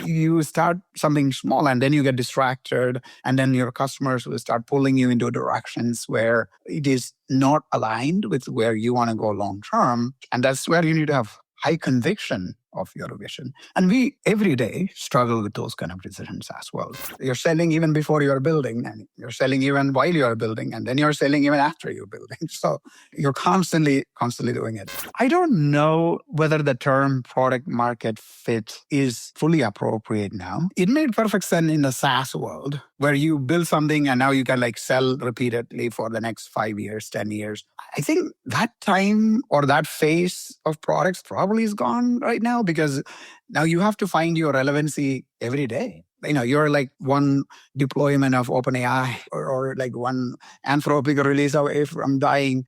you start something small and then you get distracted, and then your customers will start pulling you into directions where it is not aligned with where you want to go long term. And that's where you need to have high conviction of your vision. And we every day struggle with those kind of decisions as well. You're selling even before you're building, and you're selling even while you're building, and then you're selling even after you're building. So you're constantly doing it. I don't know whether the term product market fit is fully appropriate now. It made perfect sense in the SaaS world where you build something and now you can like sell repeatedly for the next 5 years, 10 years. I think that time or that phase of products probably is gone right now, because now you have to find your relevancy every day. You're like one deployment of OpenAI or like one Anthropic release away from dying.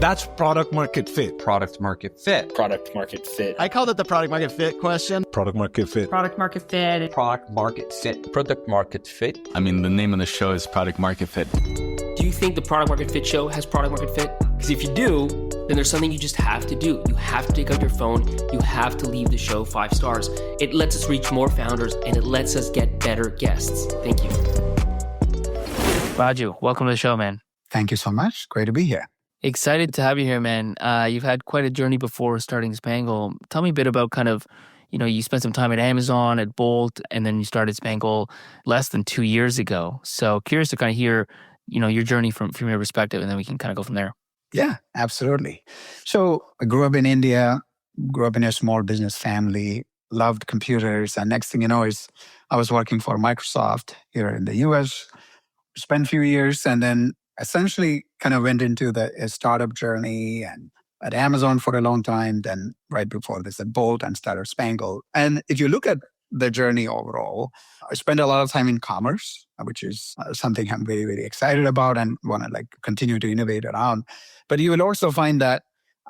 That's product market fit. Product market fit. Product market fit. I called it the product market fit question. Product market fit. Product market fit. Product market fit. Product market fit. I mean, the name of the show is Product Market Fit. Do you think the Product Market Fit show has product market fit? Because if you do, then there's something you just have to do. You have to take out your phone. You have to leave the show 5 stars. It lets us reach more founders and it lets us get better guests. Thank you. Maju, welcome to the show, man. Thank you so much. Great to be here. Excited to have you here, man. You've had quite a journey before starting Spangle. Tell me a bit about kind of, you spent some time at Amazon, at Bolt, and then you started Spangle less than 2 years ago. So curious to kind of hear, your journey from your perspective, and then we can kind of go from there. Yeah, absolutely. So I grew up in India, grew up in a small business family, loved computers. And next thing you know is I was working for Microsoft here in the US, spent a few years, and then essentially kind of went into a startup journey and at Amazon for a long time, then right before this at Bolt and started Spangle. And if you look at the journey overall, I spent a lot of time in commerce, which is something I'm very, very excited about and want to continue to innovate around. But you will also find that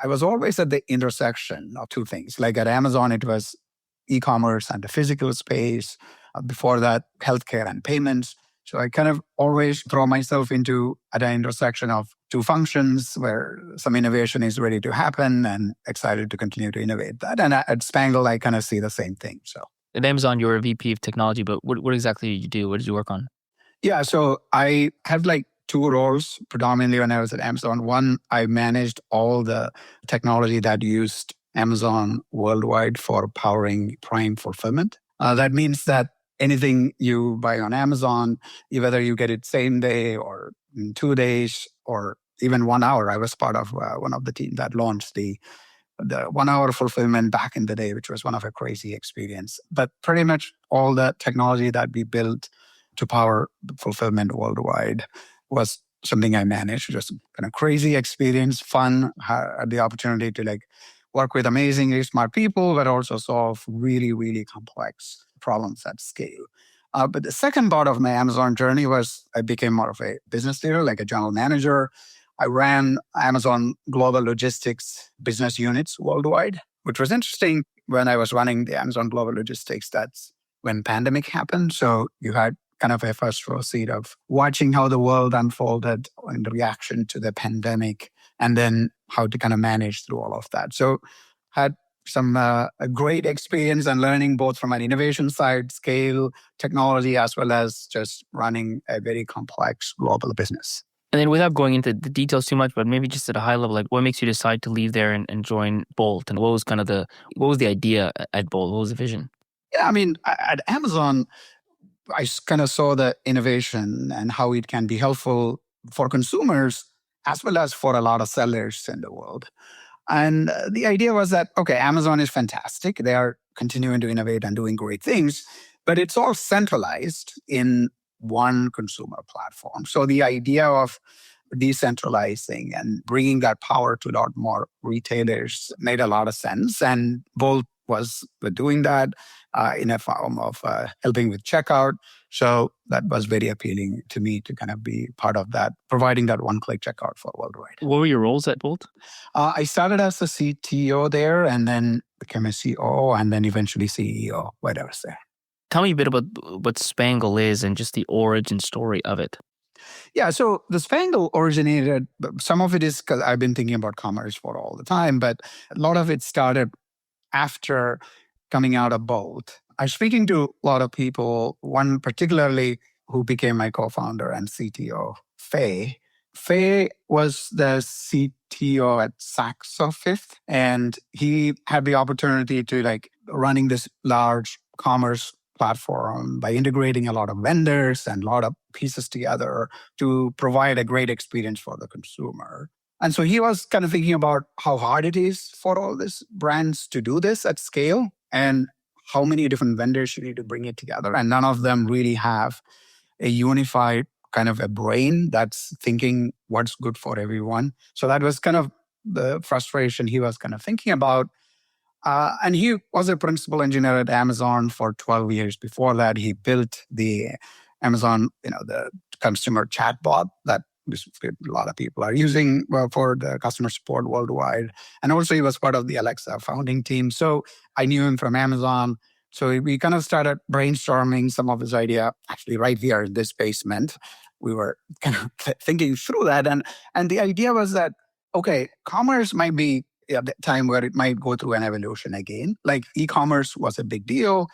I was always at the intersection of two things. Like at Amazon, it was e-commerce and the physical space. Before that, healthcare and payments. So I kind of always throw myself into at an intersection of two functions where some innovation is ready to happen and excited to continue to innovate that. And at Spangle, I kind of see the same thing. So at Amazon, you're a VP of technology, but what exactly did you do? What did you work on? Yeah, so I have two roles predominantly when I was at Amazon. One, I managed all the technology that used Amazon worldwide for powering Prime fulfillment. That means that anything you buy on Amazon, whether you get it same day or in 2 days or even 1 hour. I was part of one of the team that launched the 1 hour fulfillment back in the day, which was one of a crazy experience. But pretty much all the technology that we built to power fulfillment worldwide was something I managed. Just kind of crazy experience, fun, had the opportunity to work with amazingly smart people, but also solve really, really complex problems at scale. But the second part of my Amazon journey was I became more of a business leader, like a general manager. I ran Amazon Global Logistics business units worldwide, which was interesting. When I was running the Amazon Global Logistics, that's when pandemic happened. So you had kind of a first row seat of watching how the world unfolded in reaction to the pandemic and then how to kind of manage through all of that. So had some a great experience and learning both from an innovation side, scale, technology, as well as just running a very complex global business. And then without going into the details too much, but maybe just at a high level, what makes you decide to leave there and join Bolt? And what was the idea at Bolt? What was the vision? Yeah, I mean, at Amazon, I kind of saw the innovation and how it can be helpful for consumers as well as for a lot of sellers in the world. And the idea was that, okay, Amazon is fantastic. They are continuing to innovate and doing great things, but it's all centralized in one consumer platform. So the idea of decentralizing and bringing that power to a lot more retailers made a lot of sense. And Bolt was doing that in a form of helping with checkout. So that was very appealing to me to kind of be part of that, providing that one-click checkout for worldwide. What were your roles at Bolt? I started as a CTO there and then became a COO and then eventually CEO when I was there. Tell me a bit about what Spangle is and just the origin story of it. Yeah, so the Spangle originated, some of it is because I've been thinking about commerce for all the time, but a lot of it started after coming out of both. I was speaking to a lot of people, one particularly who became my co-founder and CTO, Faye. Faye was the CTO at Saxo Fifth, and he had the opportunity to running this large commerce platform by integrating a lot of vendors and a lot of pieces together to provide a great experience for the consumer. And so he was kind of thinking about how hard it is for all these brands to do this at scale and how many different vendors you need to bring it together. And none of them really have a unified kind of a brain that's thinking what's good for everyone. So that was kind of the frustration he was kind of thinking about. And he was a principal engineer at Amazon for 12 years. Before that, he built the Amazon, the consumer chatbot that a lot of people are using for the customer support worldwide. And also he was part of the Alexa founding team. So I knew him from Amazon. So we kind of started brainstorming some of his idea, actually right here in this basement. We were kind of thinking through that. And the idea was that, okay, commerce might be at the time where it might go through an evolution again. Like e-commerce was a big deal,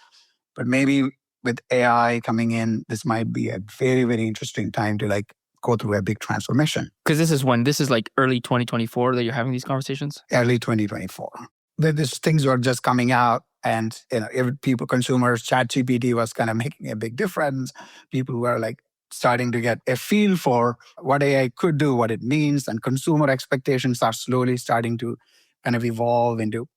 but maybe with AI coming in, this might be a very, very interesting time to go through a big transformation. Because this is like early 2024 that you're having these conversations? Early 2024. These things were just coming out, and consumers, ChatGPT was kind of making a big difference. People were starting to get a feel for what AI could do, what it means, and consumer expectations are slowly starting to kind of evolve into,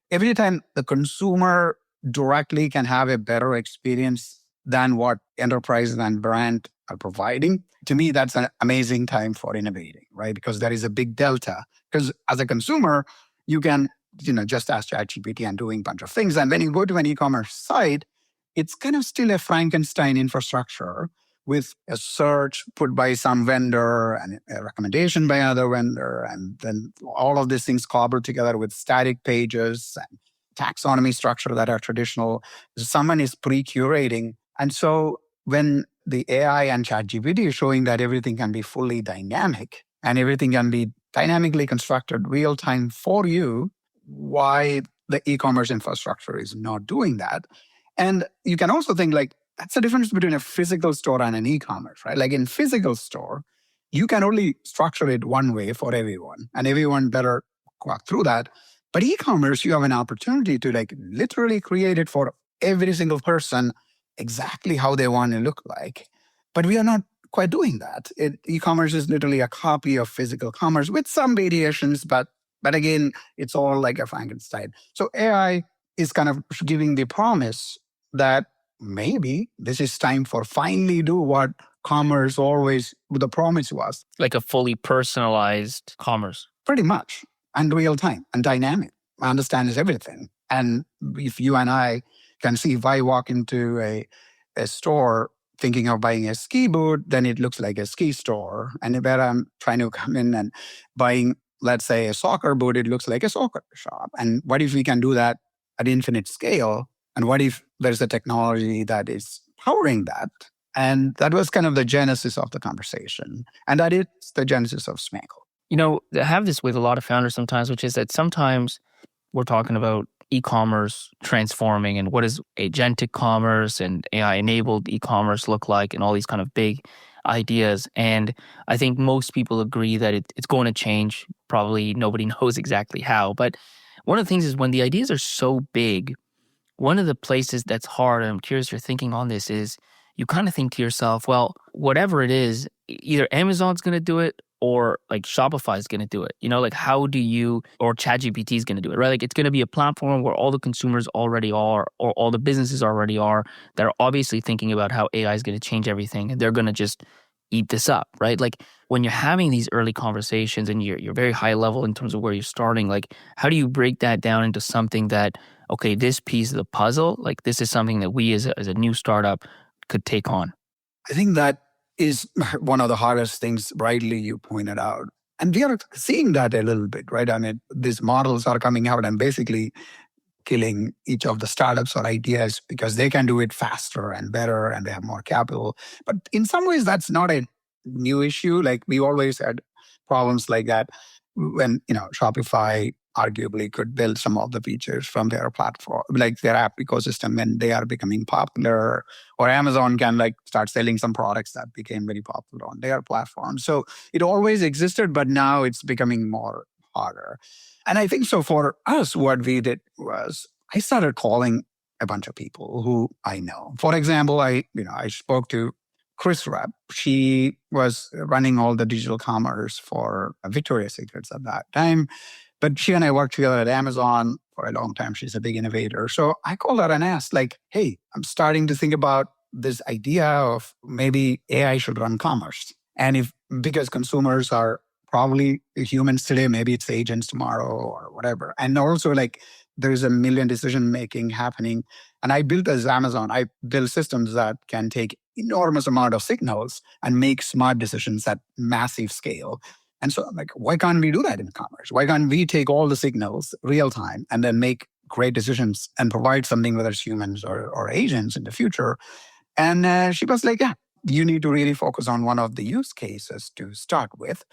every time the consumer directly can have a better experience than what enterprises and brand are providing, to me, that's an amazing time for innovating, right? Because there is a big delta. Because as a consumer, you can, just ask ChatGPT and doing a bunch of things. And when you go to an e-commerce site, it's kind of still a Frankenstein infrastructure with a search put by some vendor and a recommendation by another vendor. And then all of these things cobbled together with static pages and taxonomy structure that are traditional. Someone is pre-curating. And so when the AI and ChatGPT is showing that everything can be fully dynamic and everything can be dynamically constructed real time for you, why the e-commerce infrastructure is not doing that. And you can also think that's the difference between a physical store and an e-commerce, right? Like in physical store, you can only structure it one way for everyone, and everyone better walk through that. But e-commerce, you have an opportunity to literally create it for every single person exactly how they want to look like. But we are not quite doing that. E-commerce is literally a copy of physical commerce with some variations, but again, it's all like a Frankenstein. So AI is kind of giving the promise that maybe this is time for finally do what commerce always, the promise was. Like a fully personalized commerce. Pretty much. And real time and dynamic. Understands everything. And if you and I can see, if I walk into a store thinking of buying a ski boot, then it looks like a ski store. And where I'm trying to come in and buying, let's say, a soccer boot, it looks like a soccer shop. And what if we can do that at infinite scale? And what if there's a technology that is powering that? And that was kind of the genesis of the conversation. And that is the genesis of Spangle. I have this with a lot of founders sometimes, which is that sometimes we're talking about e-commerce transforming and what does agentic commerce and AI-enabled e-commerce look like and all these kind of big ideas. And I think most people agree that it's going to change. Probably nobody knows exactly how. But one of the things is when the ideas are so big, one of the places that's hard, and I'm curious your thinking on this, is you kind of think to yourself, well, whatever it is, either Amazon's going to do it or Shopify is going to do it. How do you, or ChatGPT is going to do it, right? It's going to be a platform where all the consumers already are, or all the businesses already are, that are obviously thinking about how AI is going to change everything, and they're going to just eat this up, right? When you're having these early conversations and you're very high level in terms of where you're starting, how do you break that down into something that, okay, this piece of the puzzle, this is something that we as a new startup could take on? I think that is one of the hardest things, rightly you pointed out. And we are seeing that a little bit, right? These models are coming out and basically killing each of the startups or ideas because they can do it faster and better and they have more capital. But in some ways, that's not a new issue. We always had problems like that when, Shopify arguably could build some of the features from their platform, like their app ecosystem, when they are becoming popular. Or Amazon can like start selling some products that became very popular on their platform. So it always existed, but now it's becoming more harder. And I think so for us, what we did was I started calling a bunch of people who I know. For example, I spoke to Chris Rapp. She was running all the digital commerce for Victoria's Secrets at that time. But she and I worked together at Amazon for a long time. She's a big innovator. So I called her and asked, like, hey, I'm starting to think about this idea of maybe AI should run commerce. And because consumers are probably humans today, maybe it's agents tomorrow or whatever. And also like there's a million decision making happening. And I built as Amazon, I built systems that can take enormous amount of signals and make smart decisions at massive scale. And so I'm like, why can't we do that in commerce? Why can't we take all the signals real time and then make great decisions and provide something, whether it's humans or agents in the future? And she was like, yeah, you need to really focus on one of the use cases to start with.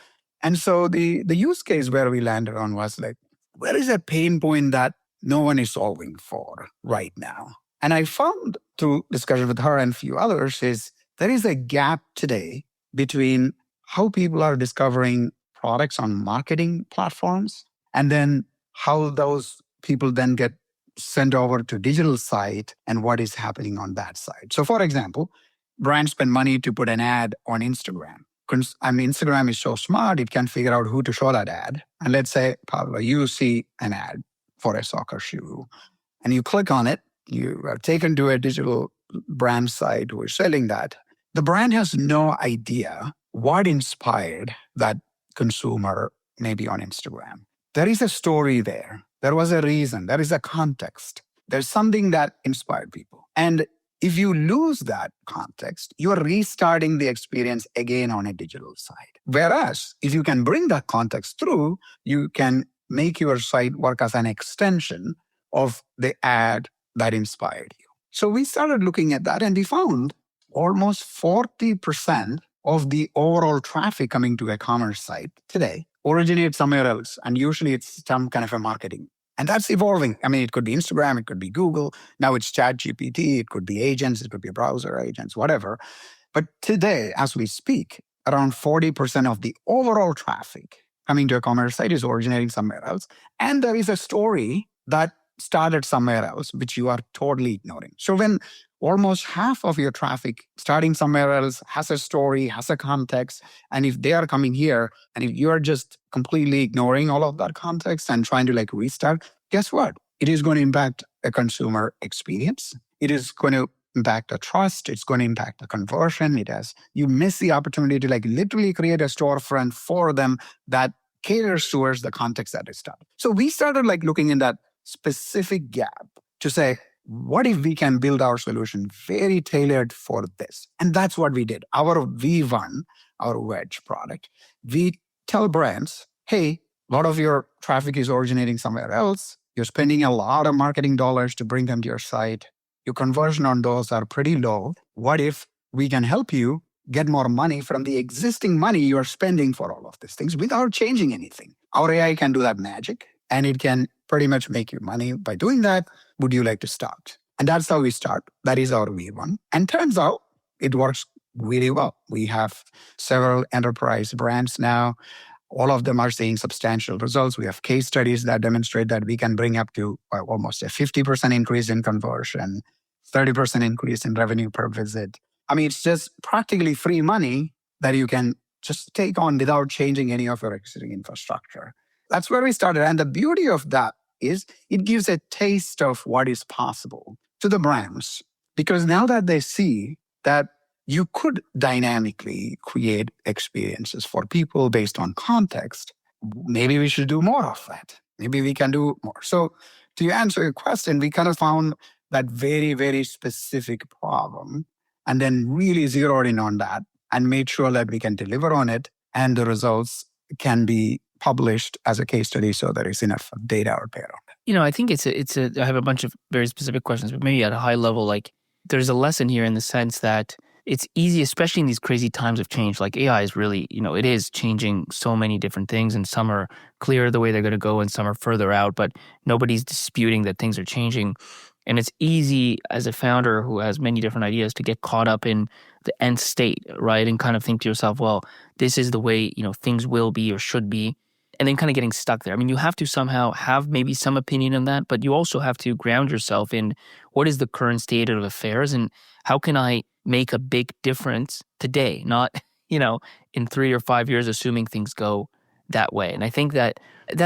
And so the use case where we landed on was like, where is a pain point that no one is solving for right now? And I found through discussion with her and a few others is there is a gap today between how people are discovering products on marketing platforms and then how those people then get sent over to digital site and what is happening on that side. So for example, brands spend money to put an ad on Instagram. Instagram is so smart, it can figure out who to show that ad. And let's say, Pablo, you see an ad for a soccer shoe and you click on it, you are taken to a digital brand site who is selling that. The brand has no idea what inspired that consumer maybe on Instagram. There is a story there. There was a reason. There is a context. There's something that inspired people. And if you lose that context, you are restarting the experience again on a digital side. Whereas if you can bring that context through, you can make your site work as an extension of the ad that inspired you. So we started looking at that and we found almost 40% of the overall traffic coming to a commerce site today originates somewhere else. And usually it's some kind of a marketing. And that's evolving. I mean, it could be Instagram, it could be Google. Now it's ChatGPT, it could be agents, it could be browser agents, whatever. But today, as we speak, around 40% of the overall traffic coming to a commerce site is originating somewhere else. And there is a story that started somewhere else, which you are totally ignoring. So when almost half of your traffic starting somewhere else has a story, has a context, and if they are coming here, and if you're just completely ignoring all of that context and trying to like restart, guess what? It is going to impact a consumer experience. It is going to impact the trust. It's going to impact the conversion. You miss the opportunity to like literally create a storefront for them that caters towards the context that is done. So we started like looking in that specific gap to say, what if we can build our solution very tailored for this? And that's what we did. Our V1, our wedge product, we tell brands, hey, a lot of your traffic is originating somewhere else. You're spending a lot of marketing dollars to bring them to your site. Your conversion on those are pretty low. What if we can help you get more money from the existing money you're spending for all of these things without changing anything? Our AI can do that magic, and it can pretty much make you money by doing that. Would you like to start? And that's how we start. That is our V1. And turns out it works really well. We have several enterprise brands now. All of them are seeing substantial results. We have case studies that demonstrate that we can bring up to almost a 50% increase in conversion, 30% increase in revenue per visit. I mean, it's just practically free money that you can just take on without changing any of your existing infrastructure. That's where we started. And the beauty of that is it gives a taste of what is possible to the brands. Because now that they see that you could dynamically create experiences for people based on context, maybe we should do more of that. Maybe we can do more. So to answer your question, we kind of found that very, very specific problem and then really zeroed in on that and made sure that we can deliver on it and the results can be published as a case study so there is enough data out there. I think I have a bunch of very specific questions, but maybe at a high level, like there's a lesson here in the sense that it's easy, especially in these crazy times of change. Like AI is really, it is changing so many different things, and some are clear the way they're going to go and some are further out, but nobody's disputing that things are changing. And it's easy as a founder who has many different ideas to get caught up in the end state, right? And kind of think to yourself, well, this is the way, things will be or should be. And then kind of getting stuck there. I mean, you have to somehow have maybe some opinion on that, but you also have to ground yourself in what is the current state of affairs and how can I make a big difference today, not, in 3 or 5 years, assuming things go that way. And I think that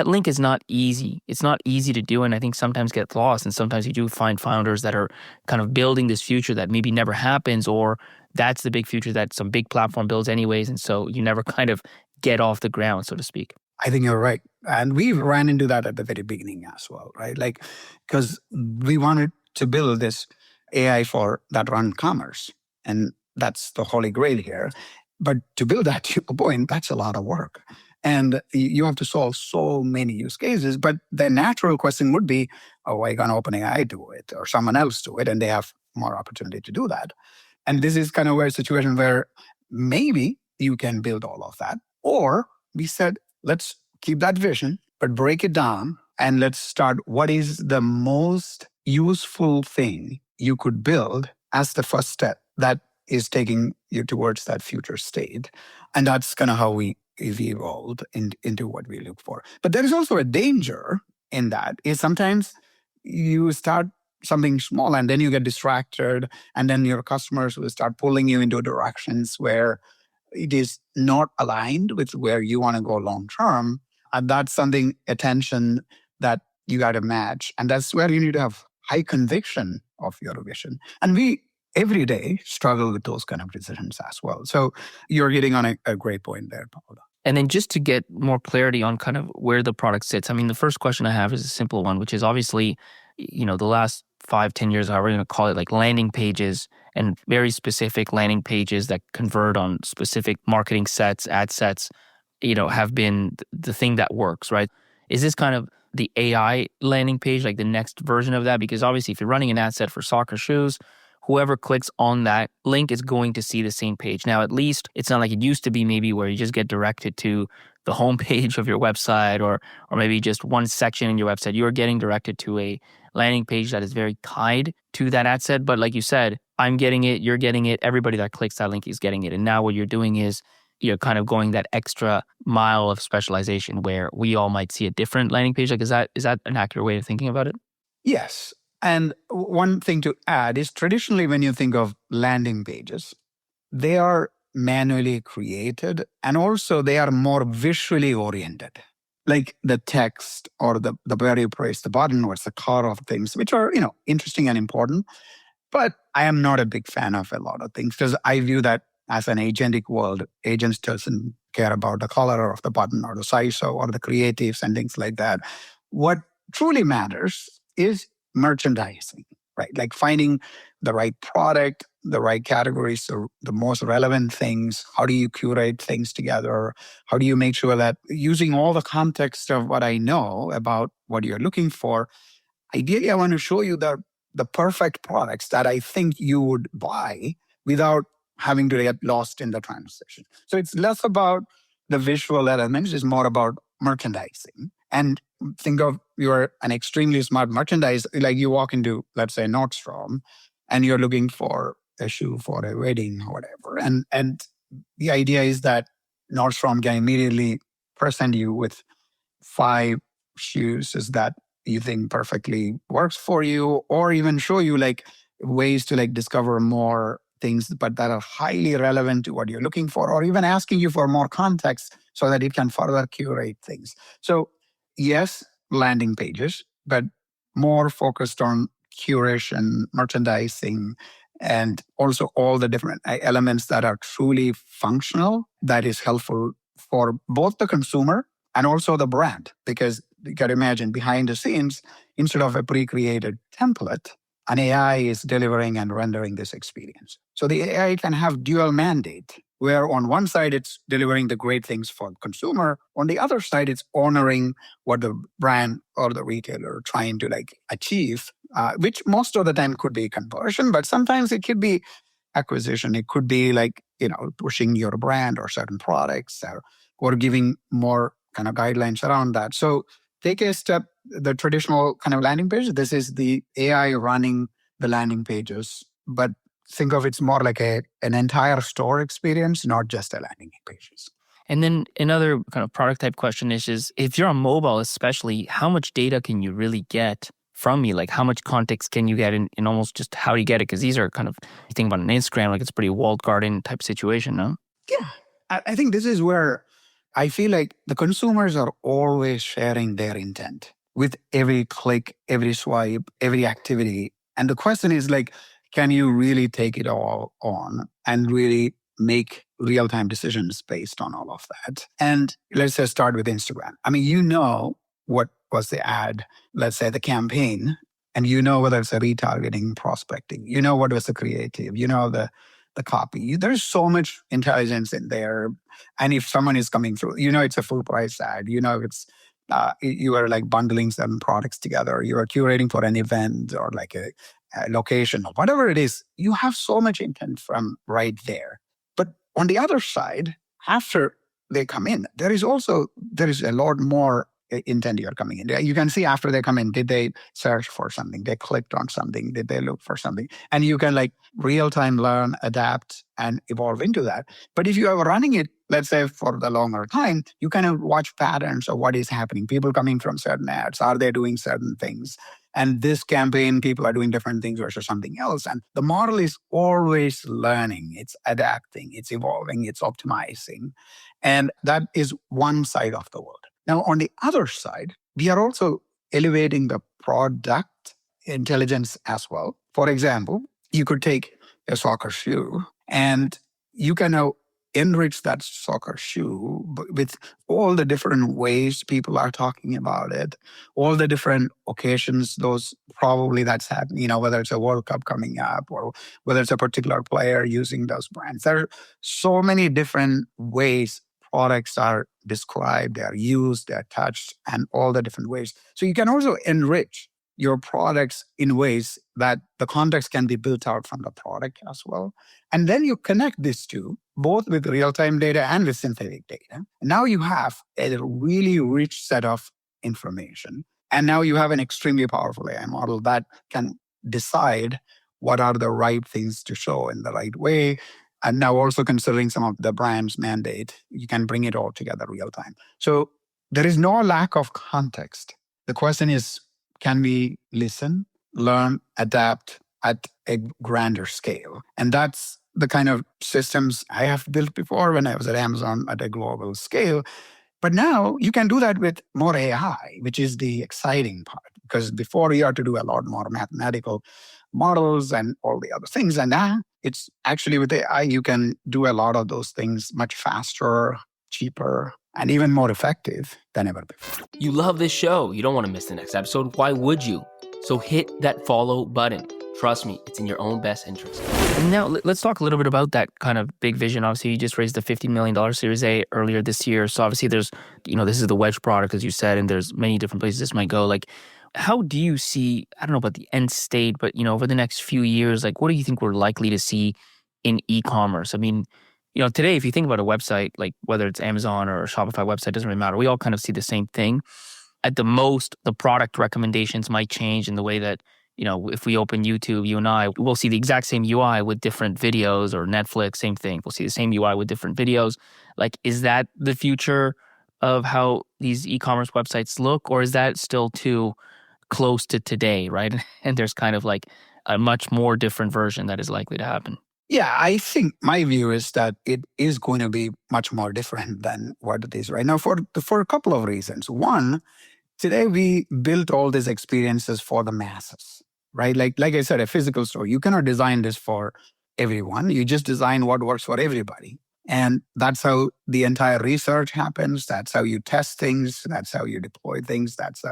link is not easy. It's not easy to do. And I think sometimes gets lost. And sometimes you do find founders that are kind of building this future that maybe never happens, or that's the big future that some big platform builds anyways. And so you never kind of get off the ground, so to speak. I think you're right. And we ran into that at the very beginning as well, right? Like, because we wanted to build this AI for that run commerce. And that's the holy grail here. But to build that, to your point, that's a lot of work. And you have to solve so many use cases. But the natural question would be, why can't OpenAI do it or someone else do it? And they have more opportunity to do that. And this is kind of a situation where maybe you can build all of that. Or we said, let's keep that vision, but break it down and let's start what is the most useful thing you could build as the first step that is taking you towards that future state. And that's kind of how we evolved into what we look for. But there is also a danger in that is sometimes you start something small and then you get distracted and then your customers will start pulling you into directions where it is not aligned with where you want to go long term. And that's something, attention that you got to match. And that's where you need to have high conviction of your vision. And we every day struggle with those kind of decisions as well. So you're hitting on a great point there, Paula. And then just to get more clarity on kind of where the product sits, I mean, the first question I have is a simple one, which is obviously, the last 5-10 years, however we're going to call it, like landing pages and very specific landing pages that convert on specific marketing sets, ad sets, have been the thing that works, right? Is this kind of the AI landing page, like the next version of that? Because obviously if you're running an ad set for soccer shoes, whoever clicks on that link is going to see the same page. Now, at least it's not like it used to be maybe where you just get directed to the homepage of your website or maybe just one section in your website. You're getting directed to a landing page that is very tied to that ad set. But like you said, I'm getting it, you're getting it, everybody that clicks that link is getting it. And now what you're doing is you're kind of going that extra mile of specialization where we all might see a different landing page. Like, is that an accurate way of thinking about it? Yes. And one thing to add is traditionally when you think of landing pages, they are manually created and also they are more visually oriented. Like the text or the where you press the button or the core of things, which are, interesting and important. But I am not a big fan of a lot of things because I view that as an agentic world. Agents doesn't care about the color of the button or the size or the creatives and things like that. What truly matters is merchandising, right? Like finding the right product, the right categories, the most relevant things. How do you curate things together? How do you make sure that using all the context of what I know about what you're looking for, ideally I want to show you the perfect products that I think you would buy without having to get lost in the transition. So it's less about the visual elements, it's more about merchandising. And think of you're an extremely smart merchandise, like you walk into, let's say, Nordstrom, and you're looking for a shoe for a wedding or whatever. And the idea is that Nordstrom can immediately present you with 5 shoes that you think perfectly works for you, or even show you like ways to like discover more things, but that are highly relevant to what you're looking for, or even asking you for more context so that it can further curate things. So yes, landing pages, but more focused on curation, merchandising, and also all the different elements that are truly functional, that is helpful for both the consumer and also the brand. Because you can imagine behind the scenes, instead of a pre-created template, an AI is delivering and rendering this experience. So the AI can have dual mandate, where on one side it's delivering the great things for the consumer, on the other side it's honoring what the brand or the retailer are trying to like achieve, which most of the time could be conversion, but sometimes it could be acquisition. It could be like, pushing your brand or certain products or giving more kind of guidelines around that. So take a step, the traditional kind of landing page. This is the AI running the landing pages, but think of it's more like an entire store experience, not just a landing pages. And then another kind of product type question is if you're on mobile, especially, how much data can you really get from me? Like how much context can you get in almost just how do you get it? Because these are kind of, you think about an Instagram, like it's a pretty walled garden type situation, no? Yeah. I think this is where I feel like the consumers are always sharing their intent with every click, every swipe, every activity. And the question is like, can you really take it all on and really make real-time decisions based on all of that? And let's just start with Instagram. I mean, what was the ad, let's say the campaign, and whether it's a retargeting, prospecting, what was the creative, the copy. There's so much intelligence in there. And if someone is coming through, it's a full price ad, it's you are like bundling certain products together. You are curating for an event or like a location or whatever it is. You have so much intent from right there. But on the other side, after they come in, there is a lot more intent you're coming in. You can see after they come in, did they search for something? They clicked on something? Did they look for something? And you can like real time learn, adapt, and evolve into that. But if you are running it, let's say for the longer time, you kind of watch patterns of what is happening. People coming from certain ads, are they doing certain things? And this campaign, people are doing different things versus something else. And the model is always learning, it's adapting, it's evolving, it's optimizing. And that is one side of the world. Now, on the other side, we are also elevating the product intelligence as well. For example, you could take a soccer shoe and you can now enrich that soccer shoe with all the different ways people are talking about it, all the different occasions, those probably that's happening, whether it's a World Cup coming up or whether it's a particular player using those brands. There are so many different ways products are described, they are used, they are touched, and all the different ways. So you can also enrich your products in ways that the context can be built out from the product as well. And then you connect these two, both with real-time data and with synthetic data. Now you have a really rich set of information. And now you have an extremely powerful AI model that can decide what are the right things to show in the right way. And now also considering some of the brand's mandate, you can bring it all together real time. So there is no lack of context. The question is, can we listen, learn, adapt at a grander scale? And that's the kind of systems I have built before when I was at Amazon at a global scale. But now you can do that with more AI, which is the exciting part. Because before you had to do a lot more mathematical models and all the other things. And now it's actually with AI, you can do a lot of those things much faster, cheaper, and even more effective than ever before. You love this show. You don't want to miss the next episode. Why would you? So hit that follow button. Trust me, it's in your own best interest. And now let's talk a little bit about that kind of big vision. Obviously, you just raised the $50 million Series A earlier this year. So obviously there's, this is the wedge product, as you said, and there's many different places this might go. Like, how do you see, I don't know about the end state, but, over the next few years, like, what do you think we're likely to see in e-commerce? I mean, today, if you think about a website, like whether it's Amazon or a Shopify website, doesn't really matter. We all kind of see the same thing. At the most, the product recommendations might change in the way that, if we open YouTube, you and I, we'll see the exact same UI with different videos, or Netflix, same thing. We'll see the same UI with different videos. Like, is that the future of how these e-commerce websites look, or is that still too close to today, right? And there's kind of like a much more different version that is likely to happen. Yeah, I think my view is that it is going to be much more different than what it is right now for a couple of reasons. One, today we built all these experiences for the masses, right? Like I said, a physical store, you cannot design this for everyone. You just design what works for everybody. And that's how the entire research happens. That's how you test things. That's how you deploy things. That's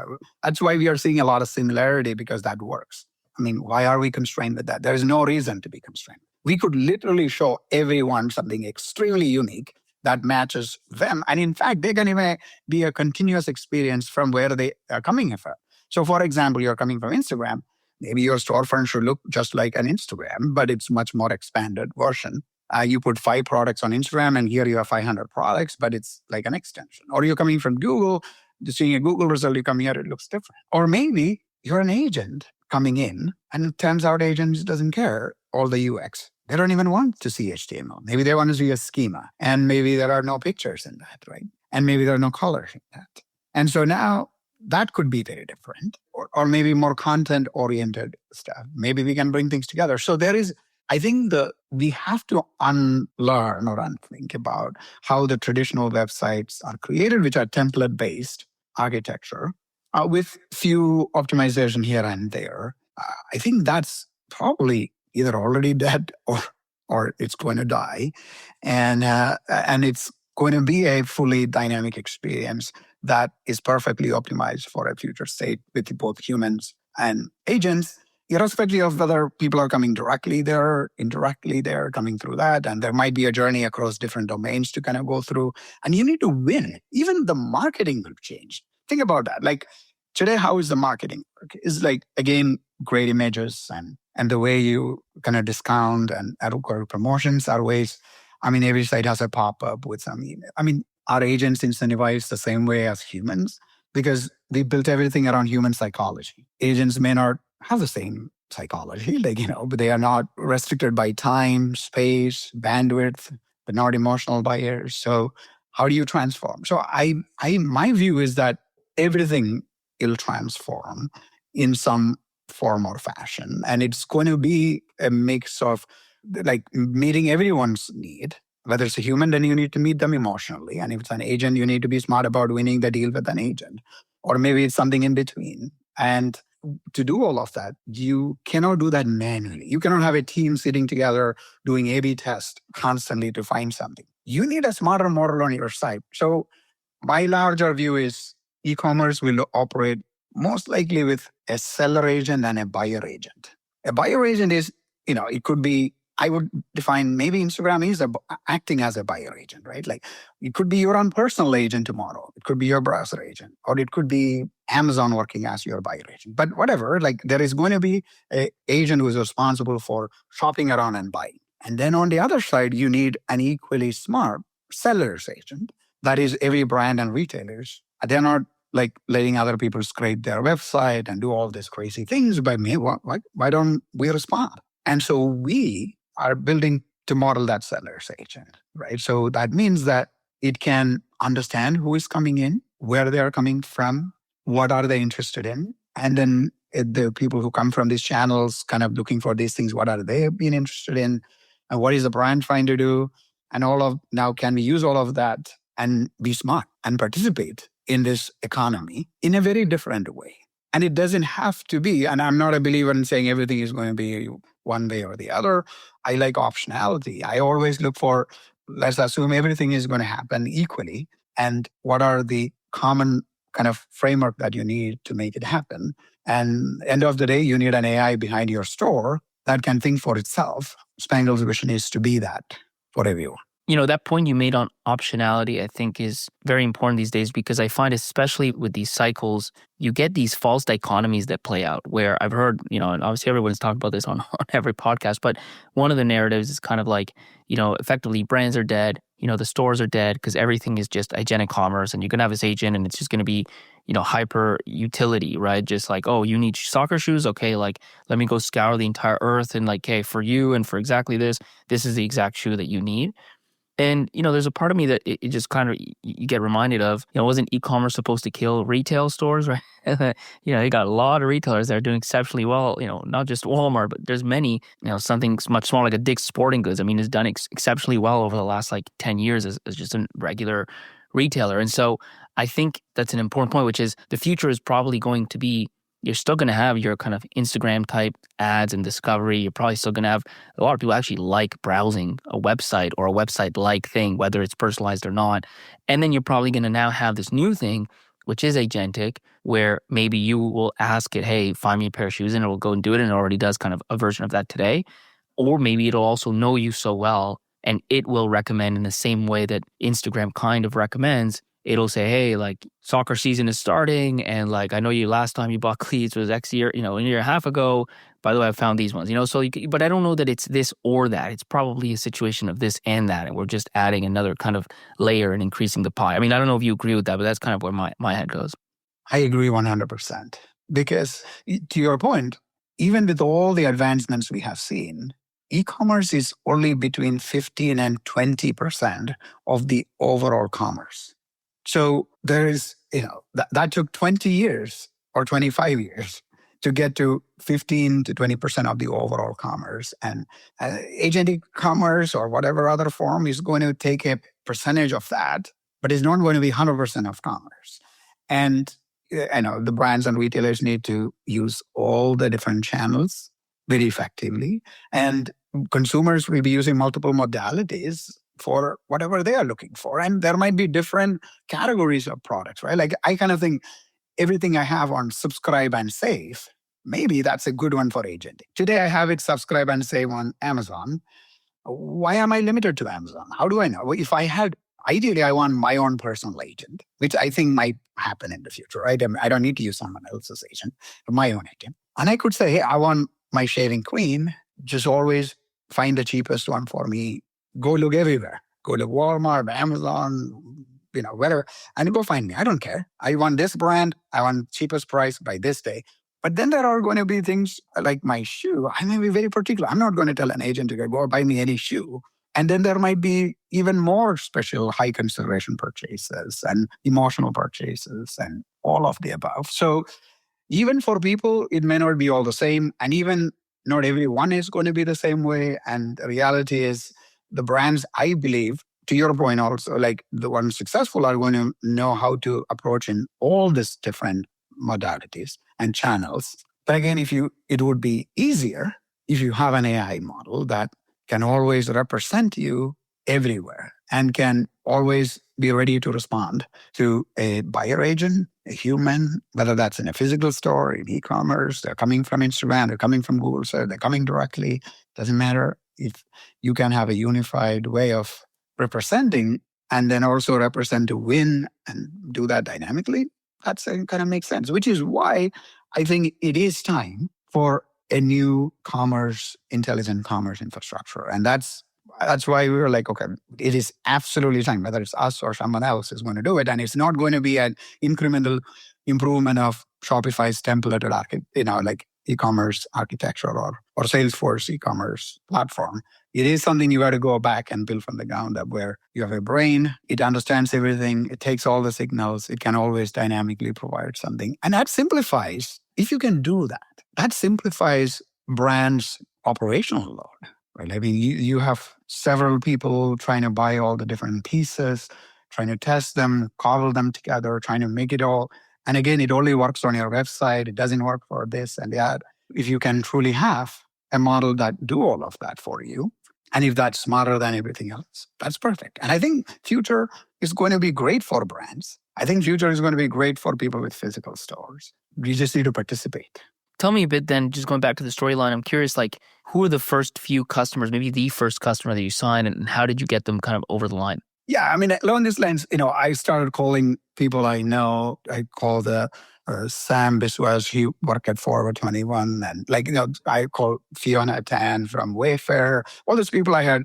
why we are seeing a lot of similarity, because that works. I mean, why are we constrained with that? There is no reason to be constrained. We could literally show everyone something extremely unique that matches them. And in fact, they can even be a continuous experience from where they are coming from. So for example, you're coming from Instagram. Maybe your storefront should look just like an Instagram, but it's much more expanded version. You put 5 products on Instagram and here you have 500 products, but it's like an extension. Or you're coming from Google, seeing a Google result, you come here, it looks different. Or maybe you're an agent coming in and it turns out agents doesn't care all the UX. They don't even want to see HTML. Maybe they want to see a schema and maybe there are no pictures in that, right? And maybe there are no colors in that. And so now that could be very different or maybe more content oriented stuff. Maybe we can bring things together. So there is, I think we have to unlearn or unthink about how the traditional websites are created, which are template based architecture with few optimization here and there. I think that's probably either already dead or it's going to die. And it's going to be a fully dynamic experience that is perfectly optimized for a future state with both humans and agents, irrespective of whether people are coming directly there, indirectly there, coming through that. And there might be a journey across different domains to kind of go through. And you need to win. Even the marketing will change. Think about that. Like today, how is the marketing work? Is like, again, great images and the way you kind of discount and acquire promotions are ways. I mean, every site has a pop-up with some email. I mean, our agents incentivize the same way as humans because we built everything around human psychology. Agents may not have the same psychology, but they are not restricted by time, space, bandwidth, but not emotional buyers. So how do you transform? So my view is that everything will transform in some form or fashion. And it's going to be a mix of like meeting everyone's need. Whether it's a human, then you need to meet them emotionally. And if it's an agent, you need to be smart about winning the deal with an agent. Or maybe it's something in between. And to do all of that, you cannot do that manually. You cannot have a team sitting together doing A/B tests constantly to find something. You need a smarter model on your side. So my larger view is e-commerce will operate most likely with a seller agent and a buyer agent. A buyer agent is, it could be, I would define maybe Instagram is acting as a buyer agent, right? Like it could be your own personal agent tomorrow. It could be your browser agent, or it could be Amazon working as your buyer agent. But whatever, like there is going to be an agent who is responsible for shopping around and buying. And then on the other side, you need an equally smart seller's agent. That is every brand and retailers. They're not like letting other people scrape their website and do all these crazy things by me. Why don't we respond? And so we are building to model that seller's agent, right? So that means that it can understand who is coming in, where they are coming from, what are they interested in, and then the people who come from these channels kind of looking for these things, what are they being interested in, and what is the brand trying to do, and now can we use all of that and be smart and participate in this economy in a very different way. And it doesn't have to be, and I'm not a believer in saying everything is going to be one way or the other. I like optionality. I always look for, let's assume everything is going to happen equally. And what are the common kind of framework that you need to make it happen? And end of the day, you need an AI behind your store that can think for itself. Spangle's vision is to be that for everyone. That point you made on optionality, I think, is very important these days because I find, especially with these cycles, you get these false dichotomies that play out where I've heard, and obviously everyone's talked about this on every podcast, but one of the narratives is kind of like, effectively brands are dead, the stores are dead because everything is just agentic commerce and you're going to have this agent and it's just going to be, hyper utility, right? Just like, oh, you need soccer shoes? Okay, like, let me go scour the entire earth and like, hey, for you and for exactly this is the exact shoe that you need. And, there's a part of me that it just kind of, you get reminded of, wasn't e-commerce supposed to kill retail stores, right? You got a lot of retailers that are doing exceptionally well, not just Walmart, but there's many, something much smaller like a Dick's Sporting Goods. I mean, has done exceptionally well over the last 10 years as just a regular retailer. And so I think that's an important point, which is the future is probably going to be, you're still going to have your kind of Instagram type ads and discovery. You're probably still going to have a lot of people actually like browsing a website or a website like thing, whether it's personalized or not. And then you're probably going to now have this new thing, which is agentic, where maybe you will ask it, hey, find me a pair of shoes, and it will go and do it. And it already does kind of a version of that today. Or maybe it'll also know you so well and it will recommend in the same way that Instagram kind of recommends it'll say, hey, like soccer season is starting. And like, I know you last time you bought cleats was X year, a year and a half ago. By the way, I found these ones, so but I don't know that it's this or that. It's probably a situation of this and that. And we're just adding another kind of layer and increasing the pie. I mean, I don't know if you agree with that, but that's kind of where my head goes. I agree 100%. Because to your point, even with all the advancements we have seen, e-commerce is only between 15 and 20% of the overall commerce. So there is, that took 20 years or 25 years to get to 15 to 20% of the overall commerce. And agentic commerce or whatever other form is going to take a percentage of that, but it's not going to be 100% of commerce. And I know the brands and retailers need to use all the different channels very effectively. And consumers will be using multiple modalities for whatever they are looking for. And there might be different categories of products, right? Like I kind of think everything I have on subscribe and save, maybe that's a good one for agentic. Today I have it subscribe and save on Amazon. Why am I limited to Amazon? How do I know? Well, if I had, ideally I want my own personal agent, which I think might happen in the future, right? I don't need to use someone else's agent, but my own agent. And I could say, hey, I want my shaving queen, just always find the cheapest one for me. Go look everywhere. Go to Walmart, Amazon, wherever, and go find me. I don't care. I want this brand. I want cheapest price by this day. But then there are going to be things like my shoe. I may be very particular. I'm not going to tell an agent to go buy me any shoe. And then there might be even more special high consideration purchases and emotional purchases and all of the above. So even for people, it may not be all the same. And even not everyone is going to be the same way. And the reality is the brands, I believe, to your point also, like the ones successful are going to know how to approach in all these different modalities and channels. But again, it would be easier if you have an AI model that can always represent you everywhere and can always be ready to respond to a buyer agent, a human, whether that's in a physical store, in e-commerce, they're coming from Instagram, they're coming from Google, so they're coming directly. Doesn't matter. If you can have a unified way of representing and then also represent to win and do that dynamically, that's kind of makes sense, which is why I think it is time for a new intelligent commerce infrastructure. And that's why we were like, okay, it is absolutely time, whether it's us or someone else is going to do it. And it's not going to be an incremental improvement of Shopify's templated like e-commerce architecture or Salesforce e-commerce platform. It is something you got to go back and build from the ground up, where you have a brain, it understands everything, it takes all the signals, it can always dynamically provide something. And that simplifies, if you can do that simplifies brands' operational load. Right? I mean, you have several people trying to buy all the different pieces, trying to test them, cobble them together, trying to make it all. And again, it only works on your website. It doesn't work for this and that. If you can truly have a model that do all of that for you, and if that's smarter than everything else, that's perfect. And I think future is going to be great for brands. I think future is going to be great for people with physical stores. You just need to participate. Tell me a bit then, just going back to the storyline, I'm curious, like, who are the first few customers, maybe the first customer that you signed, and how did you get them kind of over the line? Yeah, I mean, along these lines, I started calling people I know. I called Sam Biswas, he worked at Forward 21. And I called Fiona Tan from Wayfair. All those people I had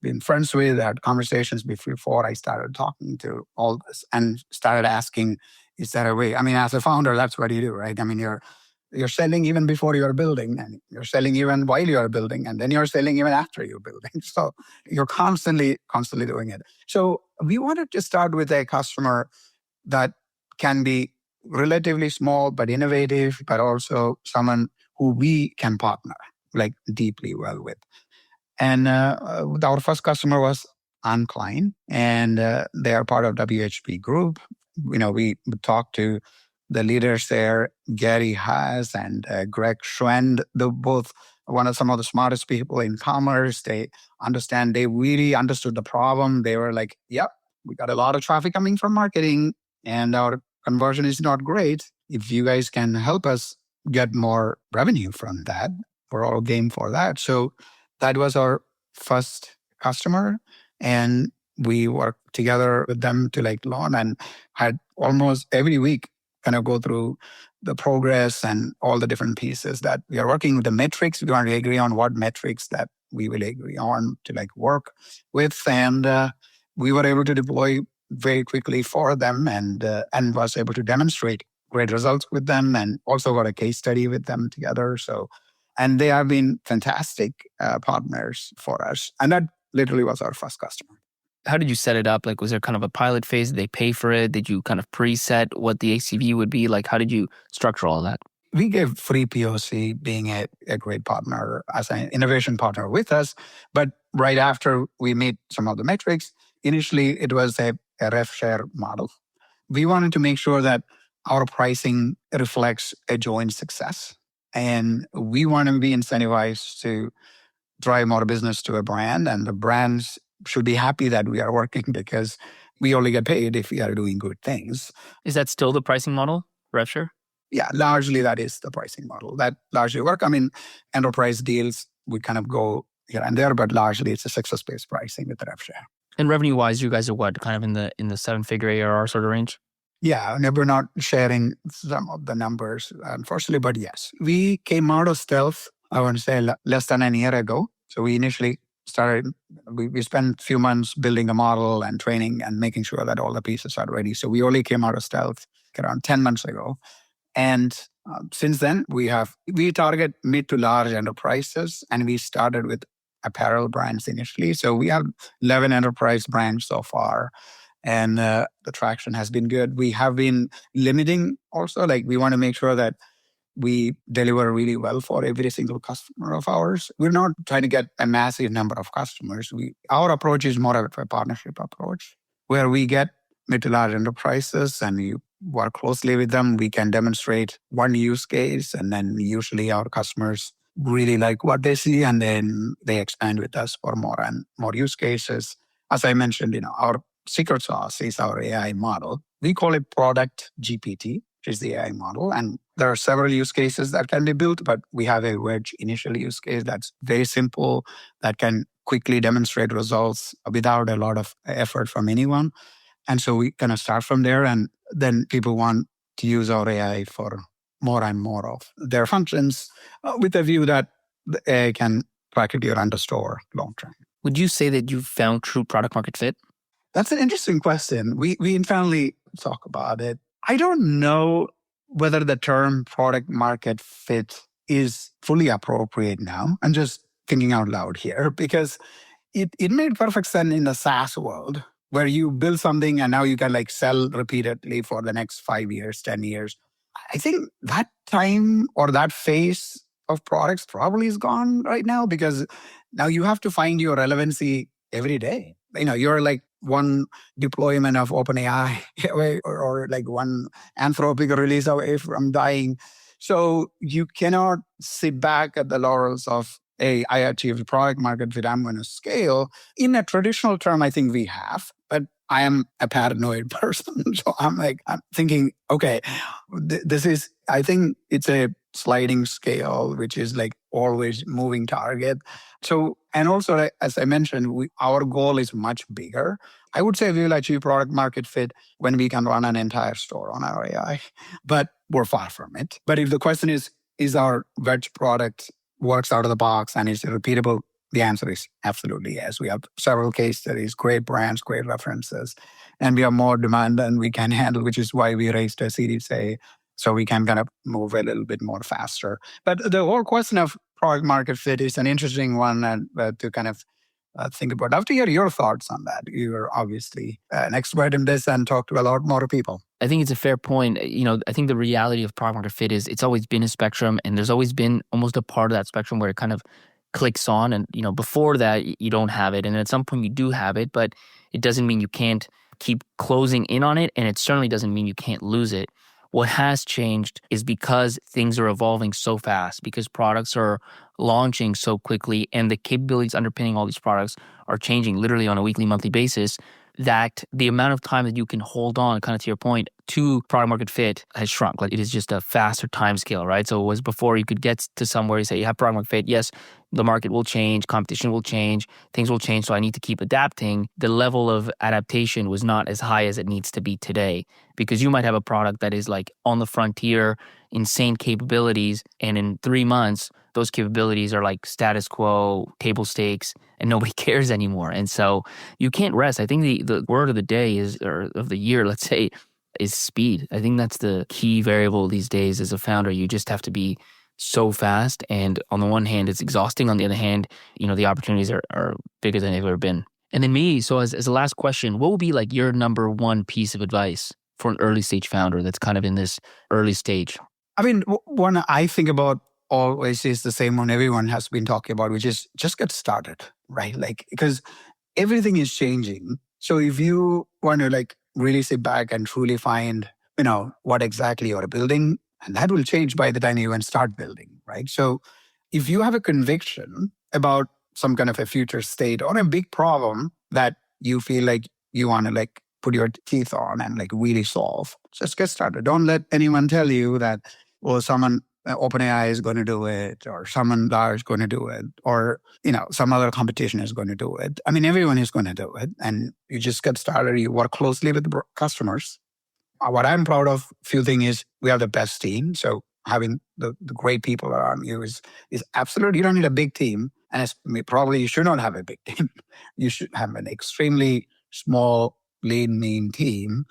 been friends with, had conversations before I started talking to all this and started asking, is there a way? I mean, as a founder, that's what you do, right? I mean, you're selling even before you're building, and you're selling even while you're building, and then you're selling even after you're building. So you're constantly doing it. So we wanted to start with a customer that can be relatively small, but innovative, but also someone who we can partner like deeply well with. And our first customer was Anne Klein, and they are part of WHP Group. We talked to the leaders there, Gary Haas and Greg Schwend, they're both some of the smartest people in commerce. They really understood the problem. They were like, yep, we got a lot of traffic coming from marketing and our conversion is not great. If you guys can help us get more revenue from that, we're all game for that. So that was our first customer. And we worked together with them to like launch and had almost every week kind of go through the progress and all the different pieces that we are working with the metrics. We want to agree on what metrics that we will agree on to like work with. And we were able to deploy very quickly for them and was able to demonstrate great results with them and also got a case study with them together. So, and they have been fantastic partners for us. And that literally was our first customer. How did you set it up? Like, was there kind of a pilot phase? Did they pay for it? Did you kind of preset what the ACV would be? Like, how did you structure all that? We gave free POC, being a great partner as an innovation partner with us. But right after we made some of the metrics, initially it was a rev-share model. We wanted to make sure that our pricing reflects a joint success. And we want to be incentivized to drive more business to a brand, and the brands should be happy that we are working because we only get paid if we are doing good things. Is that still the pricing model, rev-share? Yeah, largely that is the pricing model. That largely work. I mean, enterprise deals, we kind of go here and there, but largely it's a success-based pricing with the rev-share. And revenue-wise, you guys are what, kind of in the seven-figure ARR sort of range? Yeah, we're not sharing some of the numbers, unfortunately, but yes. We came out of stealth, I want to say, less than a year ago. So we initially started, we spent a few months building a model and training and making sure that all the pieces are ready. So we only came out of stealth around 10 months ago. And since then, we target mid to large enterprises, and we started with apparel brands initially. So we have 11 enterprise brands so far, and the traction has been good. We have been limiting also, like we want to make sure that we deliver really well for every single customer of ours. We're not trying to get a massive number of customers. Our approach is more of a partnership approach, where we get mid to large enterprises and we work closely with them. We can demonstrate one use case, and then usually our customers really like what they see, and then they expand with us for more and more use cases. As I mentioned, our secret sauce is our AI model. We call it Product GPT, which is the AI model. And there are several use cases that can be built, but we have a wedge initial use case that's very simple, that can quickly demonstrate results without a lot of effort from anyone. And so we kind of start from there, and then people want to use our AI for more and more of their functions with a view that the AI can practically run the store long term. Would you say that you've found true product market fit? That's an interesting question. We internally talk about it. I don't know whether the term product market fit is fully appropriate now. I'm just thinking out loud here because it made perfect sense in the SaaS world, where you build something and now you can like sell repeatedly for the next 5 years, 10 years. I think that time or that phase of products probably is gone right now, because now you have to find your relevancy every day. You're like one deployment of OpenAI or like one Anthropic release away from dying. So you cannot sit back at the laurels of, hey, I achieved product market fit, I'm going to scale. In a traditional term, I think we have, but I am a paranoid person. So I'm thinking, okay, I think it's a sliding scale, which is like always moving target. So, and also, as I mentioned, our goal is much bigger. I would say we will achieve product market fit when we can run an entire store on our AI, but we're far from it. But if the question is our wedge product works out of the box and is repeatable, the answer is absolutely yes. We have several case studies, great brands, great references, and we have more demand than we can handle, which is why we raised a Series A, so we can kind of move a little bit more faster. But the whole question of product market fit is an interesting one to kind of think about. I'd love to hear your thoughts on that. You're obviously an expert in this and talk to a lot more people. I think it's a fair point. I think the reality of product market fit is it's always been a spectrum, and there's always been almost a part of that spectrum where it kind of clicks on. And, before that, you don't have it. And at some point you do have it, but it doesn't mean you can't keep closing in on it. And it certainly doesn't mean you can't lose it. What has changed is because things are evolving so fast, because products are launching so quickly, and the capabilities underpinning all these products are changing literally on a weekly, monthly basis. that the amount of time that you can hold on, kind of to your point, to product market fit has shrunk. Like it is just a faster time scale, right? So it was before you could get to somewhere you say you have product market fit. Yes, the market will change, competition will change, things will change. So I need to keep adapting. The level of adaptation was not as high as it needs to be today, because you might have a product that is like on the frontier, insane capabilities, and in 3 months, those capabilities are like status quo, table stakes, and nobody cares anymore. And so you can't rest. I think the word of the day is, or of the year, let's say, is speed. I think that's the key variable these days as a founder. You just have to be so fast. And on the one hand, it's exhausting. On the other hand, the opportunities are bigger than they've ever been. And then me, so as a last question, what would be like your number one piece of advice for an early stage founder that's kind of in this early stage? I mean, one I think about always is the same one everyone has been talking about, which is just get started, right? Like, because everything is changing. So if you want to like really sit back and truly find, what exactly you're building, and that will change by the time you even start building, right? So if you have a conviction about some kind of a future state or a big problem that you feel like you want to like put your teeth on and like really solve, just get started. Don't let anyone tell you that, well, someone OpenAI is going to do it, or someone large is going to do it, or some other competition is going to do it. I mean, everyone is going to do it, and you just get started. You work closely with the customers. What I'm proud of, few things, is we have the best team. So having the great people around you is absolutely. You don't need a big team, and probably you should not have a big team. You should have an extremely small, lean, mean team.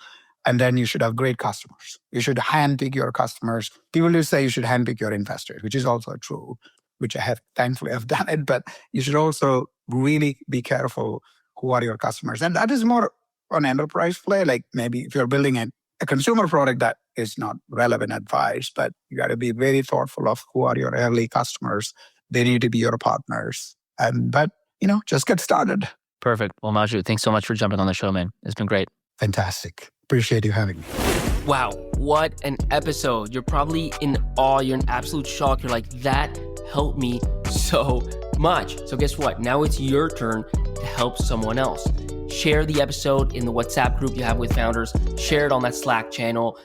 And then you should have great customers. You should handpick your customers. People do say you should handpick your investors, which is also true, which thankfully have done it. But you should also really be careful who are your customers. And that is more an enterprise play. Like maybe if you're building a consumer product, that is not relevant advice, but you got to be very thoughtful of who are your early customers. They need to be your partners. But just get started. Perfect. Well, Maju, thanks so much for jumping on the show, man. It's been great. Fantastic. Appreciate you having me. Wow, what an episode. You're probably in awe. You're in absolute shock. You're like, that helped me so much. So guess what? Now it's your turn to help someone else. Share the episode in the WhatsApp group you have with founders. Share it on that Slack channel.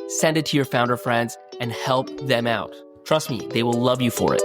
Send it to your founder friends and help them out. Trust me, they will love you for it.